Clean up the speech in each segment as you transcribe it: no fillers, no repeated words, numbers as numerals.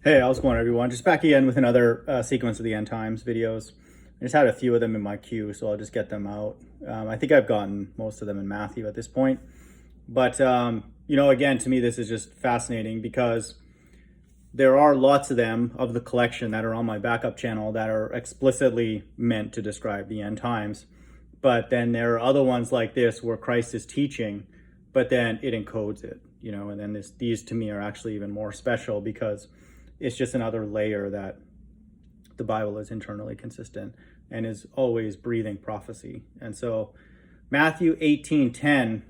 Hey, how's it going, everyone? Just back again with another sequence of the end times videos. I just had a few of them in my queue, so I'll just get them out. I think I've gotten most of them in Matthew at this point. But, again, to me, this is just fascinating because there are lots of them of the collection that are on my backup channel that are explicitly meant to describe the end times. But then there are other ones like this where Christ is teaching, but then it encodes it, and then these to me are actually even more special because it's just another layer that the Bible is internally consistent and is always breathing prophecy. And so Matthew 18:10,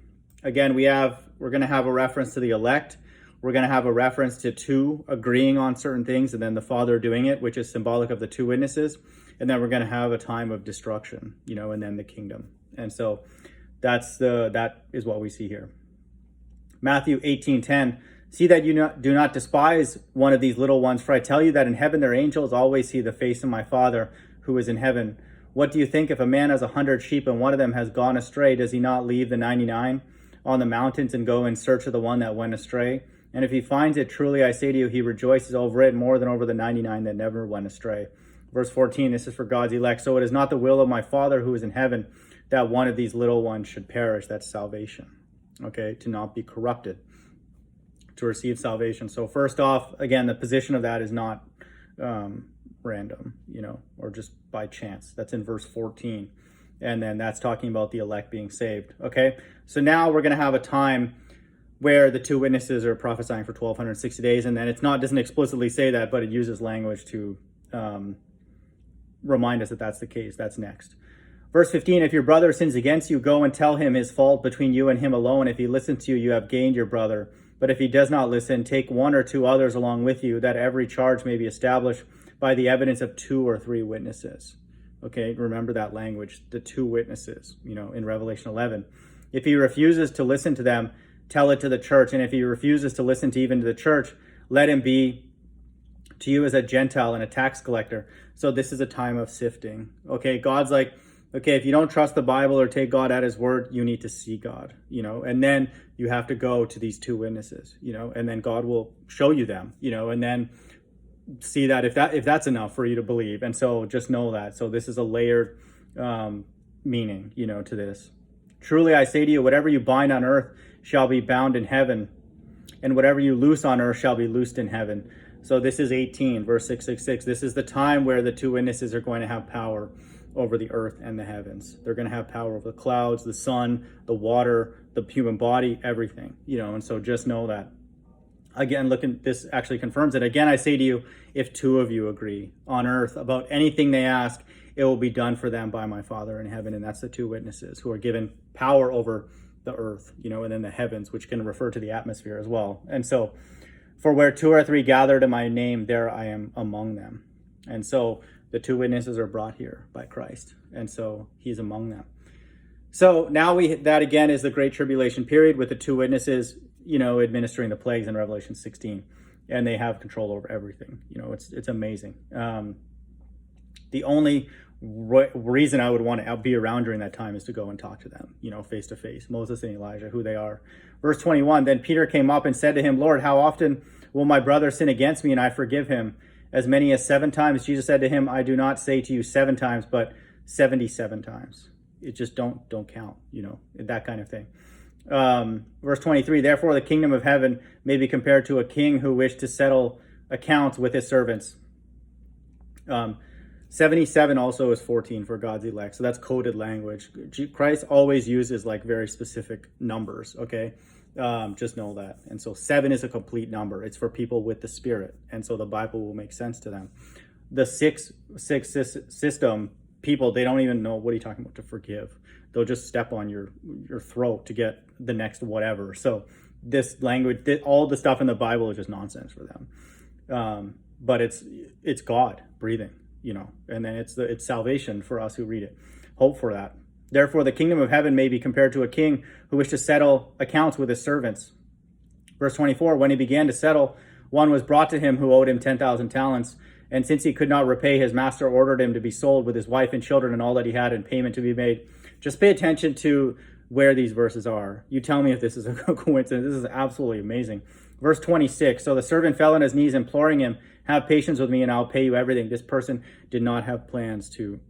again, we're going to have a reference to the elect. We're going to have a reference to two agreeing on certain things and then the Father doing it, which is symbolic of the two witnesses. And then we're going to have a time of destruction, and then the kingdom. And so that is what we see here. Matthew 18:10, see that you do not despise one of these little ones, for I tell you that in heaven their angels always see the face of my Father who is in heaven. What do you think if a man has 100 sheep and one of them has gone astray? Does he not leave the 99 on the mountains and go in search of the one that went astray? And if he finds it, truly I say to you, he rejoices over it more than over the 99 that never went astray. Verse 14, this is for God's elect. So it is not the will of my Father who is in heaven that one of these little ones should perish. That's salvation, okay, to not be corrupted, to receive salvation. So first off, again, the position of that is not random, or just by chance. That's in verse 14. And then that's talking about the elect being saved. Okay. So now we're going to have a time where the two witnesses are prophesying for 1260 days. And then doesn't explicitly say that, but it uses language to remind us that that's the case. That's next. Verse 15, if your brother sins against you, go and tell him his fault between you and him alone. If he listens to you, you have gained your brother. But if he does not listen, take one or two others along with you, that every charge may be established by the evidence of 2 or 3 witnesses. Okay, remember that language, the 2 witnesses, in Revelation 11. If he refuses to listen to them, tell it to the church. And if he refuses to listen to even to the church, let him be to you as a Gentile and a tax collector. So this is a time of sifting. Okay, God's like, okay, if you don't trust the Bible or take God at his word, you need to see God, and then you have to go to these 2 witnesses, and then God will show you them, and then see that if that's enough for you to believe. And so just know that. So this is a layered meaning, to this. Truly, I say to you, whatever you bind on earth shall be bound in heaven, and whatever you loose on earth shall be loosed in heaven. So this is 18, verse 666. This is the time where the 2 witnesses are going to have power over the earth and the heavens. They're going to have power over the clouds, the sun, the water, the human body, everything, and so just know that. Again, this actually confirms it. Again, I say to you, if 2 of you agree on earth about anything they ask, it will be done for them by my Father in heaven. And that's the 2 witnesses who are given power over the earth, and then the heavens, which can refer to the atmosphere as well. And so, for where 2 or 3 gathered in my name, there I am among them. And so the 2 witnesses are brought here by Christ. And so he's among them. So now that again is the Great Tribulation period with the 2 witnesses, administering the plagues in Revelation 16. And they have control over everything. It's amazing. The only reason I would want to be around during that time is to go and talk to them, face to face. Moses and Elijah, who they are. Verse 21, then Peter came up and said to him, Lord, how often will my brother sin against me and I forgive him? As many as 7 times. Jesus said to him, I do not say to you 7 times, but 77 times. It just don't count, that kind of thing. Verse 23, therefore the kingdom of heaven may be compared to a king who wished to settle accounts with his servants. 77 also is 14 for God's elect. So that's coded language. Christ always uses like very specific numbers, okay? Just know that. And so 7 is a complete number. It's for people with the Spirit. And so the Bible will make sense to them. The 6 system, people, they don't even know, what are you talking about, to forgive? They'll just step on your throat to get the next whatever. So this language, all the stuff in the Bible is just nonsense for them. But it's God breathing, and then it's salvation for us who read it. Hope for that. Therefore, the kingdom of heaven may be compared to a king who wished to settle accounts with his servants. Verse 24, when he began to settle, one was brought to him who owed him 10,000 talents. And since he could not repay, his master ordered him to be sold with his wife and children and all that he had, and payment to be made. Just pay attention to where these verses are. You tell me if this is a coincidence. This is absolutely amazing. Verse 26, so the servant fell on his knees, imploring him, have patience with me and I'll pay you everything. This person did not have plans to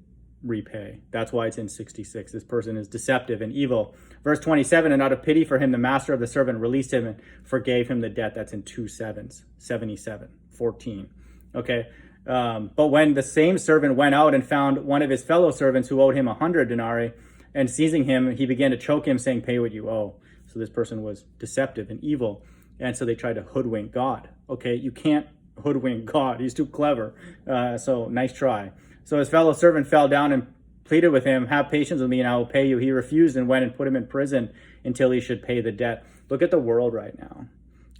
repay. That's why it's in 66. This person is deceptive and evil. Verse 27, and out of pity for him, the master of the servant released him and forgave him the debt. That's in 2 sevens, 77, 14. Okay. But when the same servant went out and found one of his fellow servants who owed him 100 denarii, and seizing him, he began to choke him, saying, pay what you owe. So this person was deceptive and evil. And so they tried to hoodwink God. Okay, you can't hoodwink God. He's too clever. So nice try. So his fellow servant fell down and pleaded with him, have patience with me and I will pay you. He refused and went and put him in prison until he should pay the debt. Look at the world right now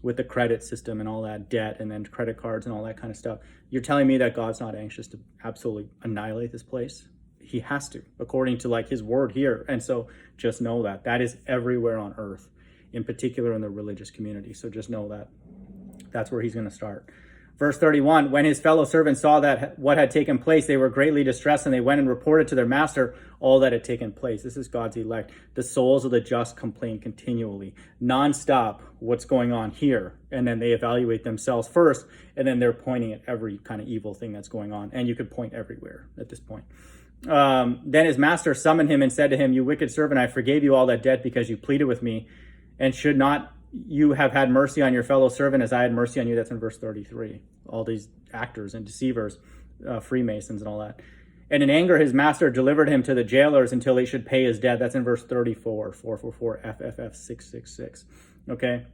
with the credit system and all that debt and then credit cards and all that kind of stuff. You're telling me that God's not anxious to absolutely annihilate this place? He has to, according to like his word here. And so just know that that is everywhere on earth, in particular in the religious community. So just know that that's where he's going to start. Verse 31, when his fellow servants saw that what had taken place, they were greatly distressed, and they went and reported to their master all that had taken place. This is God's elect. The souls of the just complain continually, nonstop, what's going on here. And then they evaluate themselves first, and then they're pointing at every kind of evil thing that's going on. And you could point everywhere at this point. Then his master summoned him and said to him, you wicked servant, I forgave you all that debt because you pleaded with me, and should not you have had mercy on your fellow servant as I had mercy on you? That's in verse 33. All these actors and deceivers, Freemasons and all that. And in anger, his master delivered him to the jailers until he should pay his debt. That's in verse 34, 444, FFF 666. Okay.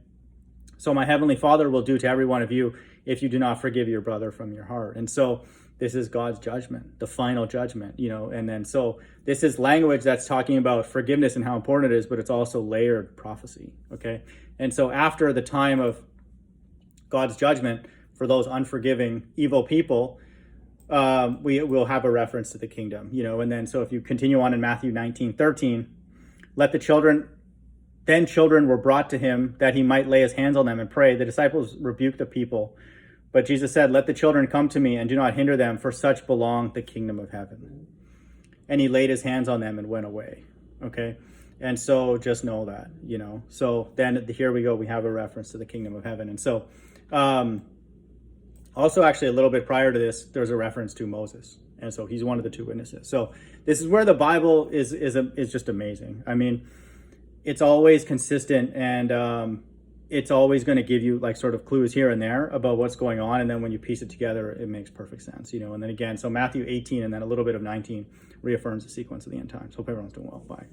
So my heavenly Father will do to every one of you if you do not forgive your brother from your heart. And so this is God's judgment, the final judgment, and then so this is language that's talking about forgiveness and how important it is, but it's also layered prophecy. Okay. And so after the time of God's judgment for those unforgiving, evil people, we will have a reference to the kingdom, and then so if you continue on in Matthew 19:13, then children were brought to him that he might lay his hands on them and pray. The disciples rebuked the people, but Jesus said, let the children come to me and do not hinder them, for such belong the kingdom of heaven. And he laid his hands on them and went away. Okay. And so just know that, so then here we go. We have a reference to the kingdom of heaven. And so, also actually a little bit prior to this, there's a reference to Moses. And so he's one of the two witnesses. So this is where the Bible is just amazing. I mean, it's always consistent, and it's always going to give you like sort of clues here and there about what's going on. And then when you piece it together, it makes perfect sense, and then again, so Matthew 18 and then a little bit of 19 reaffirms the sequence of the end times. Hope everyone's doing well. Bye.